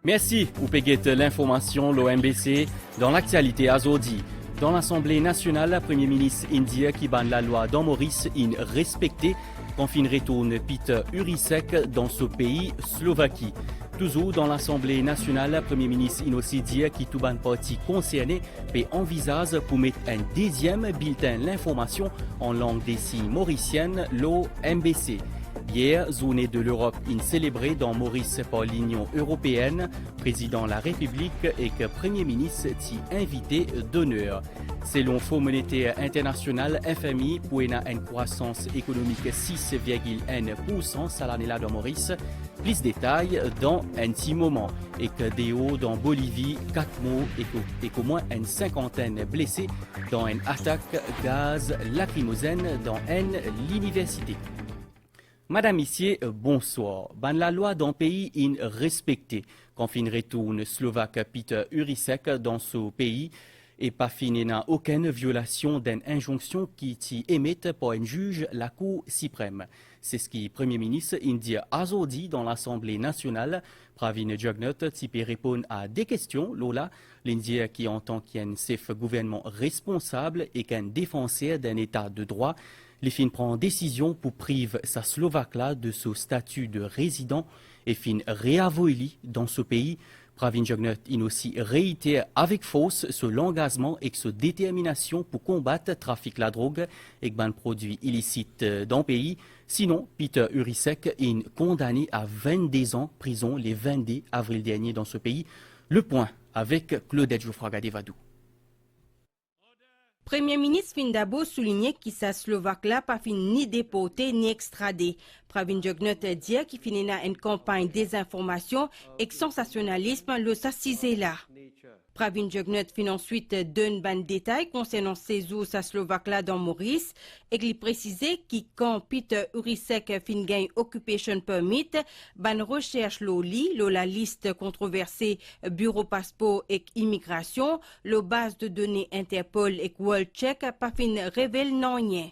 Merci pour payer l'information l'OMBC dans l'actualité azodi. Dans l'Assemblée nationale, Premier ministre indien qui ban la loi dans Maurice in respecté, confine retourne Peter Urisek dans ce pays, Slovaquie. Toujours dans l'Assemblée nationale, Premier ministre aussi dit qui tout ban parti concerné peut envisage pour mettre un deuxième bulletin l'information en langue des signes mauricienne, l'OMBC. Hier, journée de l'Europe célébrée dans Maurice par l'Union européenne, président de la République et que Premier ministre t'y invité d'honneur. Selon Fonds monétaire international, FMI, pour une croissance économique 6,1% à l'année là dans Maurice. Plus de détails dans un petit moment. Et que des hauts dans Bolivie, 4 morts et qu'au moins une cinquantaine blessés dans une attaque gaz lacrymogène dans l'université. Madame, Messieurs, bonsoir. Ban la loi d'un pays respecté. Confine retourne Slovaque Peter Urisek dans ce pays et pas fini n'a aucune violation d'une injonction qui t'y émette par un juge la Cour suprême. C'est ce qui Premier ministre indien azodi dans l'Assemblée nationale. Pravin Jugnauth t'y peut répondre à des questions. Lola, l'Indien qui entend qu'il y a un chef gouvernement responsable et qu'un défenseur d'un état de droit. Les fin prend décision pour priver sa Slovaque-là de son statut de résident et fin réavoili dans ce pays. Pravin Jugnauth aussi réitère avec force son engagement et sa détermination pour combattre le trafic de la drogue et les produits illicites dans le pays. Sinon, Peter Urisek est condamné à 22 ans de prison le 22 avril dernier dans ce pays. Le point avec Claudette Geoffroy-Gadevadou. Premier ministre Findabo soulignait que sa Slovaque-là pas fin ni déporté ni extradé. Pravin Jugnauth dit qu'il finit une campagne de désinformation et sensationnalisme le s'assisait là. Pravin Jugnauth fin ensuite donne ban détails concernant séjour sa Slovaque-là dans Maurice et qu'il précisait que quand Peter Urisek fin gagne occupation permit, ban recherche la liste controversée bureau passeport et immigration, la base de données Interpol et WorldCheck pas fin révèle non rien.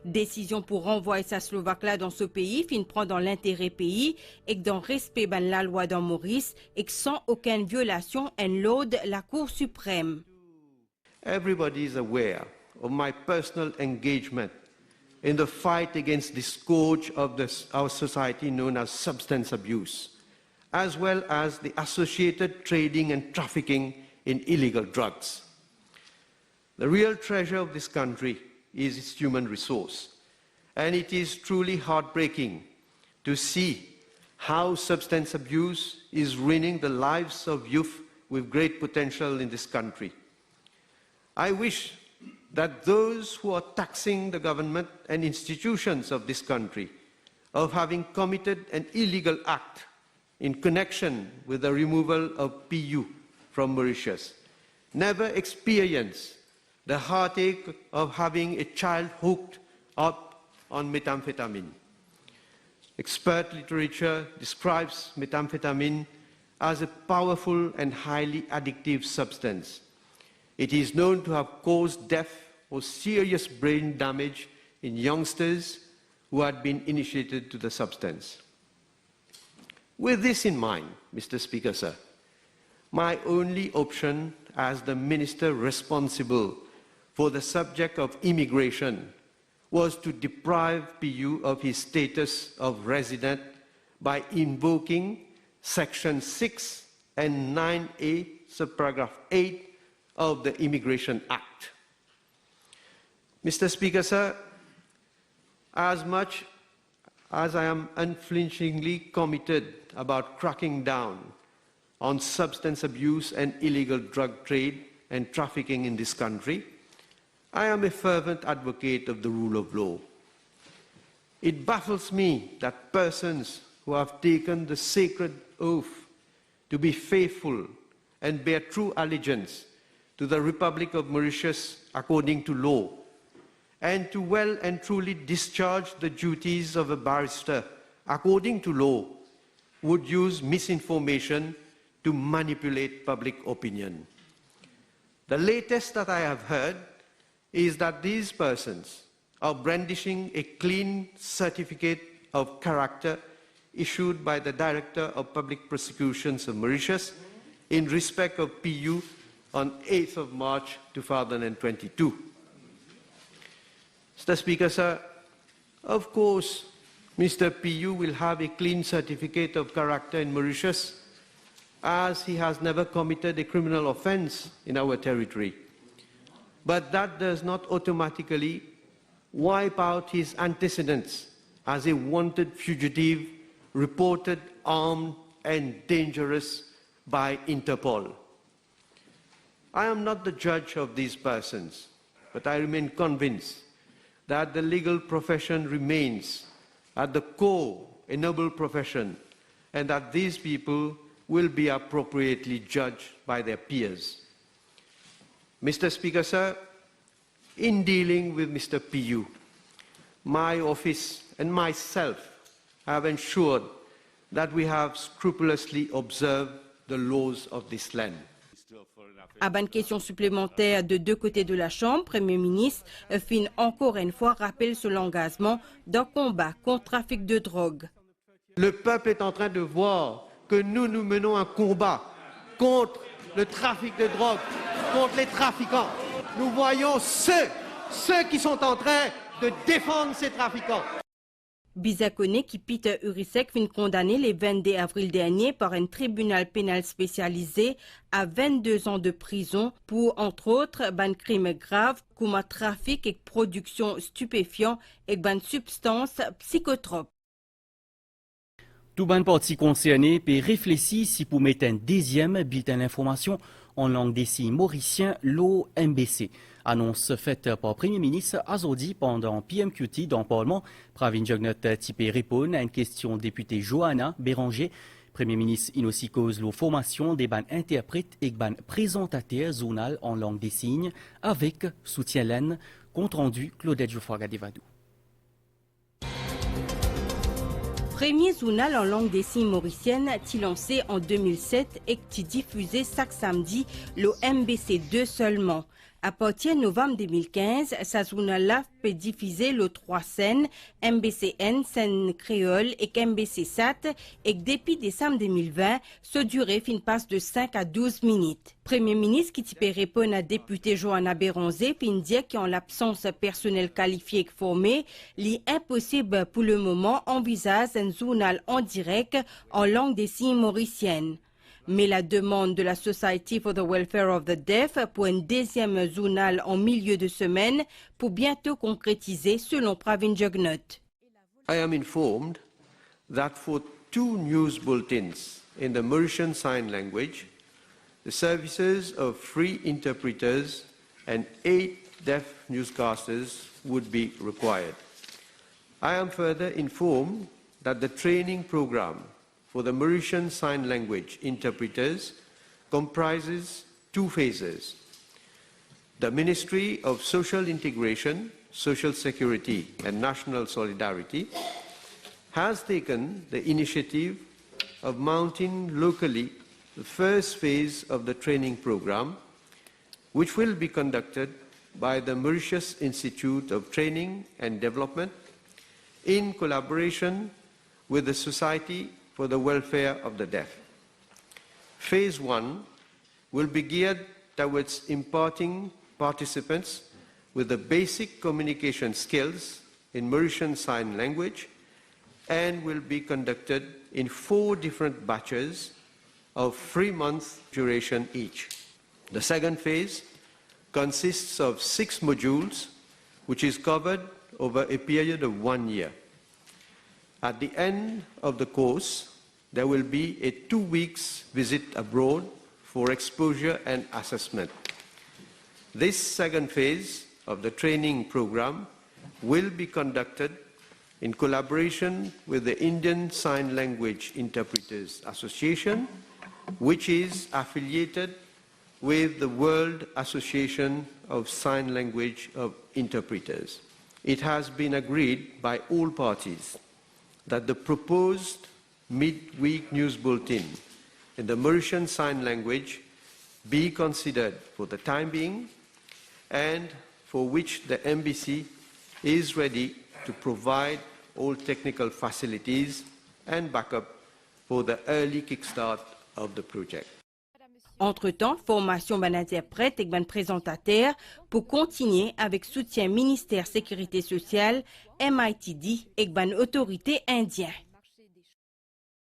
Décision pour renvoyer sa Slovaque-là dans ce pays fin prend dans l'intérêt pays et dans respect de la loi dans Maurice et sans aucune violation en l'ode la Cour suprême. Everybody is aware of my personal engagement in the fight against the scourge of our society known as substance abuse, as well as the associated trading and trafficking in illegal drugs. The real treasure of this country is its human resource. And it is truly heartbreaking to see how substance abuse is ruining the lives of youth with great potential in this country. I wish that those who are taxing the government and institutions of this country of having committed an illegal act in connection with the removal of PU from Mauritius never experience the heartache of having a child hooked up on methamphetamine. Expert literature describes methamphetamine as a powerful and highly addictive substance. It is known to have caused death or serious brain damage in youngsters who had been initiated to the substance. With this in mind, Mr. Speaker, sir, my only option as the minister responsible for the subject of immigration was to deprive PU of his status of resident by invoking Section 6 and 9A, subparagraph 8 of the Immigration Act. Mr. Speaker, sir, as much as I am unflinchingly committed about cracking down on substance abuse and illegal drug trade and trafficking in this country, I am a fervent advocate of the rule of law. It baffles me that persons who have taken the sacred oath to be faithful and bear true allegiance to the Republic of Mauritius according to law, and to well and truly discharge the duties of a barrister according to law, would use misinformation to manipulate public opinion. The latest that I have heard is that these persons are brandishing a clean certificate of character issued by the Director of Public Prosecutions of Mauritius in respect of PU on 8th of March 2022. Mr. Speaker, sir, of course, Mr. PU will have a clean certificate of character in Mauritius, as he has never committed a criminal offence in our territory. But that does not automatically wipe out his antecedents as a wanted fugitive reported armed and dangerous by Interpol. I am not the judge of these persons, but I remain convinced that the legal profession remains at the core a noble profession, and that these people will be appropriately judged by their peers. Mr. Speaker, sir, in dealing with Mr. PU, my office and myself have ensured that we have scrupulously observed the laws of this land. À une question supplémentaire de deux côtés de la Chambre, Premier ministre fin encore une fois rappelle sur l'engagement d'un combat contre le trafic de drogue. Le peuple est en train de voir que nous menons un combat contre le trafic de drogue, contre les trafiquants. Nous voyons ceux qui sont en train de défendre ces trafiquants. Bizakone, qui Peter Urisek, fut condamné le 22 avril dernier par un tribunal pénal spécialisé à 22 ans de prison pour, entre autres, un crime grave comme trafic et production stupéfiant et une substance psychotrope. Tout ban parti concerné peut réfléchir si pour mettre un deuxième bulletin d'information en langue des signes mauricien, l'OMBC. Annonce faite par le Premier ministre Azodi pendant PMQT dans le Parlement. Pravin Jugnut typé répondre à une question député Johanna Béranger. Premier ministre il aussi cause la formation des ban interprètes et ban présentateurs zonal en langue des signes avec soutien laine, compte rendu Claudette Geoffroy-Gadevadou. Premier journal en langue des signes mauricienne, qui lancé en 2007 et qui diffusé chaque samedi, le MBC2 seulement. À partir de novembre 2015, ce journal-là peut diffuser le 3 scènes, MBCN, scène créole et MBC SAT, et depuis décembre 2020, ce durée fin passe de 5 à 12 minutes. Premier ministre qui peut répondre à député Johanna Béranger, puis dit qu'en l'absence personnel qualifié et formé, il est impossible pour le moment envisager un journal en direct en langue des signes mauricienne. Mais la demande de la Society for the Welfare of the Deaf pour un deuxième journal en milieu de semaine pour bientôt concrétiser selon Pravin Jugnut. I am informed that for 2 news bulletins in the Mauritian Sign Language, the services of 3 interpreters and 8 deaf newscasters would be required. I am further informed that the training program for the Mauritian Sign Language interpreters comprises 2 phases. The Ministry of Social Integration, Social Security and National Solidarity has taken the initiative of mounting locally the first phase of the training program, which will be conducted by the Mauritius Institute of Training and Development in collaboration with the Society for the Welfare of the Deaf. Phase 1 will be geared towards imparting participants with the basic communication skills in Mauritian Sign Language and will be conducted in 4 different batches of 3 months duration each. The second phase consists of 6 modules, which is covered over a period of 1 year. At the end of the course, there will be a 2 weeks visit abroad for exposure and assessment. This second phase of the training program will be conducted in collaboration with the Indian Sign Language Interpreters Association, which is affiliated with the World Association of Sign Language of Interpreters. It has been agreed by all parties that the proposed mid-week news bulletin in the Mauritian Sign Language be considered for the time being and for which the MBC is ready to provide all technical facilities and backup for the early kickstart of the project. Entre-temps, formation ban interprète et ban présentateur pour continuer avec soutien ministère sécurité sociale, MITD et ban autorité indien.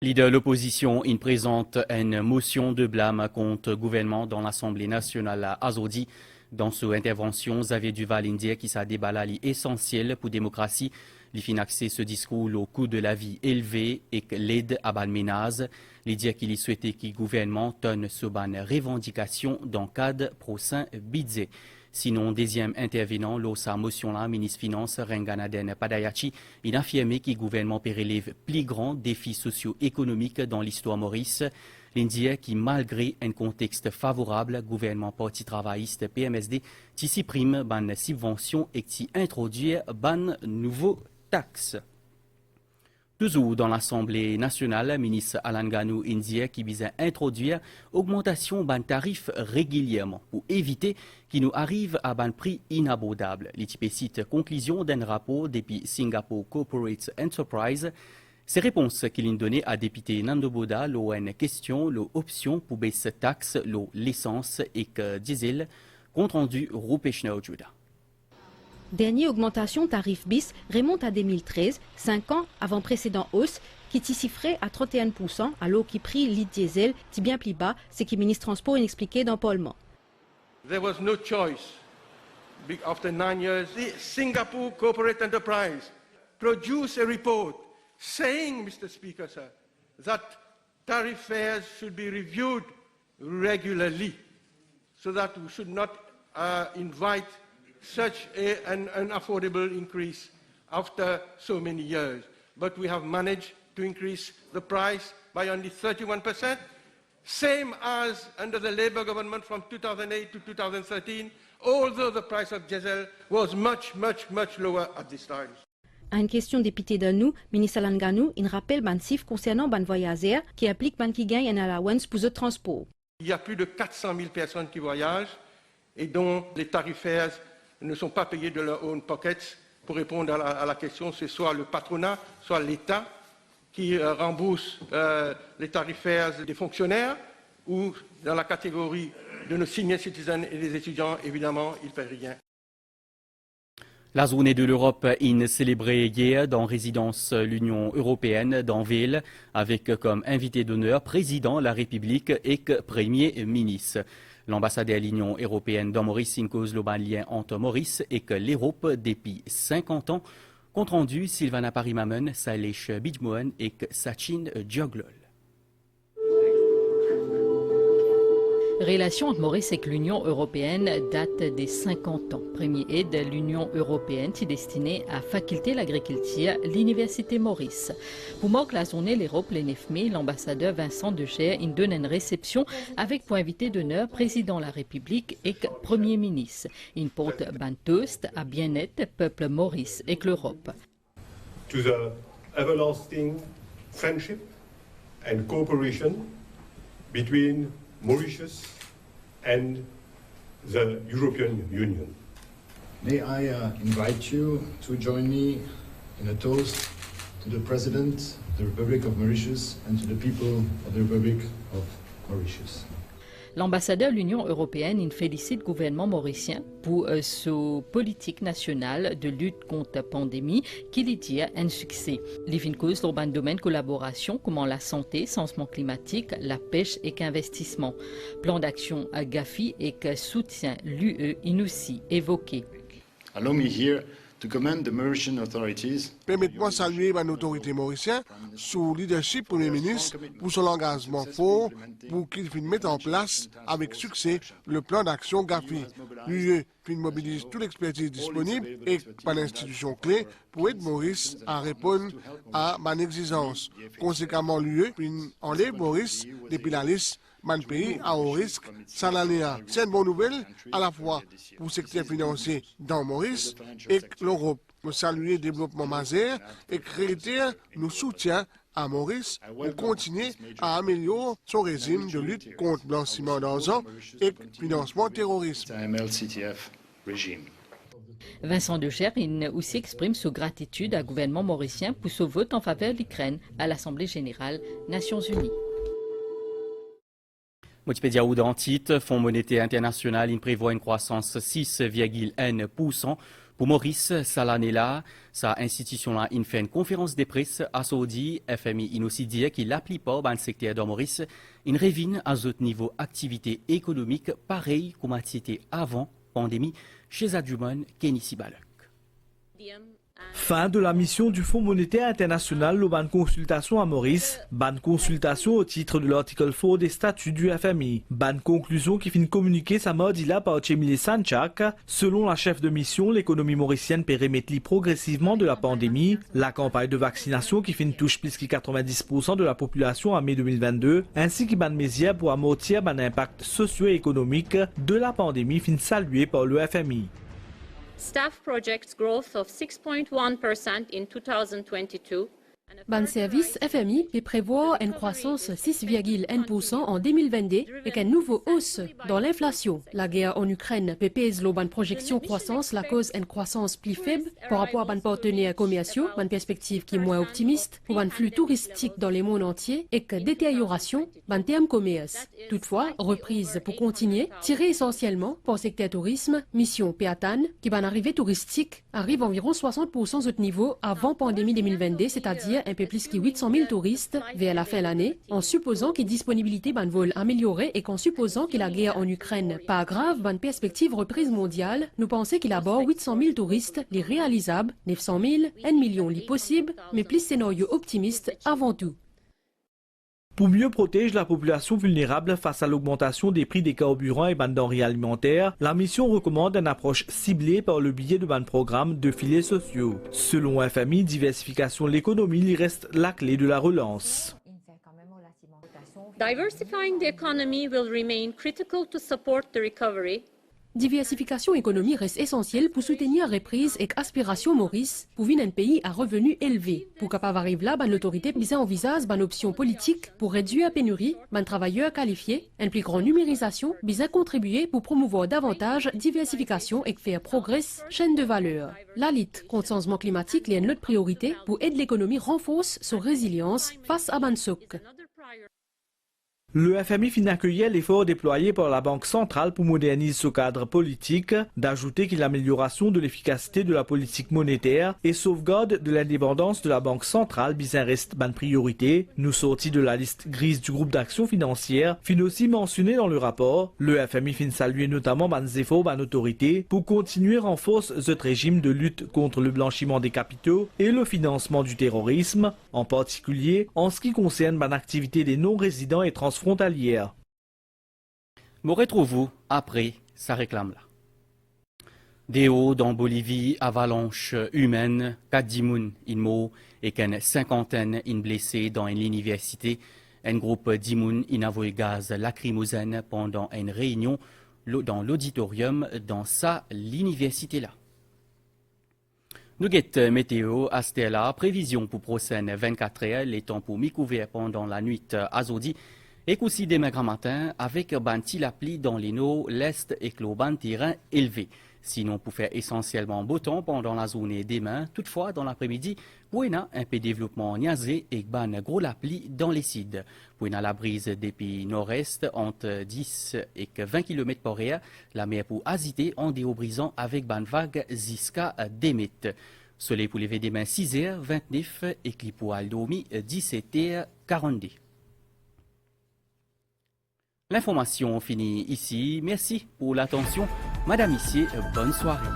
Leader de l'opposition, il présente une motion de blâme contre le gouvernement dans l'Assemblée nationale à Azodi. Dans son intervention, Xavier Duval indique qu'il s'est déballé essentiel pour la démocratie. Il finit axé ce discours au coût de la vie élevé et l'aide à Balménaz. Il dit qu'il souhaitait que le gouvernement donne sur une revendication dans le cadre prochain budget. Sinon, deuxième intervenant, lors de sa motion-là, ministre des Finances, Renganaden Padayachi, il a affirmé que le gouvernement peut relever plus grand défis socio-économiques dans l'histoire Maurice. L'Indien qui, malgré un contexte favorable, le gouvernement parti travailliste PMSD, qui supprime une subvention et qui introduit une nouvelle taxe. Toujours dans l'Assemblée nationale, le ministre Alan Ganou Indien qui vise à introduire augmentation d'un tarif régulièrement pour éviter qu'il nous arrive à un prix inabordable. L'équipe cite conclusion d'un rapport depuis Singapore Corporate Enterprise. Ces réponses qu'il a données à député Nando Boda, une question, l'option pour baisser taxe, l'essence et que diesel, compte rendu Rupeshna Ojuda. Dernière augmentation tarif bis remonte à 2013, 5 ans avant précédent hausse, qui t'y chiffrait à 31%, alors qu'il prix litre diesel, qui bien plus bas, ce que le ministre Transport a expliqué dans Parlement. There was no choice. After 9 years, the Singapore Corporate Enterprise produced a report saying, Mr. Speaker, sir, that tariff fares should be reviewed regularly so that we should not invite such an unaffordable increase after so many years. But we have managed to increase the price by only 31%, same as under the Labour government from 2008 to 2013, although the price of diesel was much lower at this time. À une question député de nous, ministre Alan Ganou, il rappelle ban chiffre concernant ban voyageurs qui applique ban qui gagne un allowance pour le transport. Il y a plus de 400 000 personnes qui voyagent et dont les tarifaires ne sont pas payés de leur own pockets. Pour répondre à la question, c'est soit le patronat, soit l'État qui rembourse les tarifaires des fonctionnaires ou dans la catégorie de nos senior citizens et des étudiants, évidemment, ils ne paient rien. La journée de l'Europe est célébrée hier dans résidence l'Union européenne d'Anville avec comme invité d'honneur président de la République et premier ministre. L'ambassadeur de l'Union européenne dans Maurice cause le lien entre Maurice et l'Europe depuis 50 ans. Compte rendu Sylvana Parimamen, Sailesh Bijmohan et Sachin Dioglol. Relation entre Maurice et l'Union européenne date des 50 ans. Premier aide de l'Union européenne qui est destinée à faculter l'agriculture, l'Université Maurice. Pour marquer la journée l'Europe le 9 mai, l'ambassadeur Vincent Decher donne une réception avec pour invité d'honneur président de la République et Premier ministre. Il porte un toast à bien-être peuple Maurice et l'Europe. To the everlasting friendship and cooperation between Mauritius and the European Union. May I invite you to join me in a toast to the President of the Republic of Mauritius and to the people of the Republic of Mauritius. L'ambassadeur de l'Union européenne félicite le gouvernement mauricien pour sa politique nationale de lutte contre la pandémie qui lui dit un succès. Les causes dans un domaine de collaboration comme la santé, changement climatique, la pêche et l'investissement. Plan d'action à Gafi et que soutient l'UE aussi évoqué. Allow me here to commend the Mauritian authorities. Permettez-moi de saluer l'autorité mauricienne sous le leadership du Premier ministre pour son engagement fort pour qu'il mette en place avec succès le plan d'action GAFI. L'UE mobilise toute l'expertise disponible et par l'institution clé pour aider Maurice à répondre à ma exigence. Conséquemment, l'UE enlève Maurice depuis la liste man pays à haut risque sans l'aléa. C'est une bonne nouvelle à la fois pour le secteur financier dans Maurice et l'Europe. Nous saluons le développement majeur et créer nous soutient à Maurice pour continuer à améliorer son régime de lutte contre le blanchiment d'argent et le financement terroriste. Vincent de Ger aussi exprime sa gratitude au gouvernement mauricien pour ce vote en faveur de l'Ukraine à l'Assemblée générale Nations Unies. Wikipédia ou dans titre, Fonds monétaire international, il prévoit une croissance 6,1% pour Maurice Salanela. Sa institution-là, il fait une conférence de presse à Saudi. FMI, il aussi dit qu'il n'applique pas dans le secteur de Maurice. Il revient à ce niveau activité économique pareil comme c'était avant pandémie chez Adjuman Kenny Sibalek. Fin de la mission du Fonds monétaire international, le ban consultation à Maurice, ban consultation au titre de l'article 4 des statuts du FMI, ban conclusion qui finit communiquer sa mode il a par Chemile Sanchak. Selon la chef de mission, l'économie mauricienne périmètre progressivement de la pandémie, la campagne de vaccination qui finit touche plus que 90% de la population en mai 2022, ainsi que ban mézières pour amortir ban impact socio-économique de la pandémie finit salué par le FMI. Staff projects growth of 6.1% in 2022. Ban service FMI prévoit une croissance 6,1% en 2022 avec une nouvelle hausse dans l'inflation. La guerre en Ukraine pèse la bonne projection croissance la cause une croissance plus faible par rapport à ban partenaires commerciaux, une perspective qui est moins optimiste pour un flux touristique dans le monde entier et que détérioration ban terme commerce. Toutefois, reprise pour continuer, tirée essentiellement par secteur tourisme, mission Péatane, qui ban arrivée touristique arrive environ 60% de niveau avant pandémie 2022, c'est-à-dire un peu plus que 800 000 touristes vers la fin de l'année, en supposant que disponibilité ban vol améliorée et qu'en supposant que la guerre en Ukraine pas grave, ban perspective reprise mondiale, nous pensons qu'il aborde 800 000 touristes, les réalisables, 900 000, 1 million les possibles, mais plus scénario optimiste avant tout. Pour mieux protéger la population vulnérable face à l'augmentation des prix des carburants et ban denrées alimentaires, la mission recommande une approche ciblée par le biais de ban programmes de filets sociaux. Selon FMI, diversification de l'économie reste la clé de la relance. Diversifying the economy will remain critical to support the recovery. Diversification économique reste essentielle pour soutenir la reprise et aspiration Maurice pour vivre un pays à revenus élevés. Pour capable arriver là, l'autorité envisage une option politique pour réduire la pénurie, ban travailleurs qualifiés, une plus grande numérisation, contribuer pour promouvoir davantage diversification et faire progresser chaîne de valeur. La lutte contre le changement climatique est une autre priorité pour aider l'économie renforce son résilience face à ban souk. Le FMI finit accueillir l'effort déployé par la Banque centrale pour moderniser ce cadre politique, d'ajouter que l'amélioration de l'efficacité de la politique monétaire et sauvegarde de l'indépendance de la Banque centrale bien reste une priorité. Nous sortis de la liste grise du groupe d'action financière, finit aussi mentionné dans le rapport. Le FMI finit saluer notamment les efforts de l'autorité pour continuer à renforcer ce régime de lutte contre le blanchiment des capitaux et le financement du terrorisme, en particulier en ce qui concerne l'activité des non-résidents et frontalière. Me retrouvez-vous après ça réclame là. Des hauts dans Bolivie, avalanche humaine, 4 dimoun inmo et qu'une cinquantaine in blessés dans une université. Un groupe dimoun inavoue gaz lacrymogène pendant une réunion dans l'auditorium dans l'université là. Nous guettons météo à Stella, prévision pour prochaine 24 heures, les temps pour mi-couvert pendant la nuit à Zodi. Et aussi demain grand matin avec banti la pluie dans les eaux, l'est et le ban terrain élevé. Sinon, pour faire essentiellement beau temps pendant la journée demain, toutefois dans l'après-midi, pour un peu de développement niasé et ban gros la pluie dans les sides. Pour la brise des pays nord-est entre 10 et 20 km par heure, la mer pour agiter en déobrisant avec ban vague jusqu'à 2 mètres. Soleil pour lever demain 6h29 et clip pour Aldomi 17h42. L'information finit ici. Merci pour l'attention. Madame Issier, bonne soirée.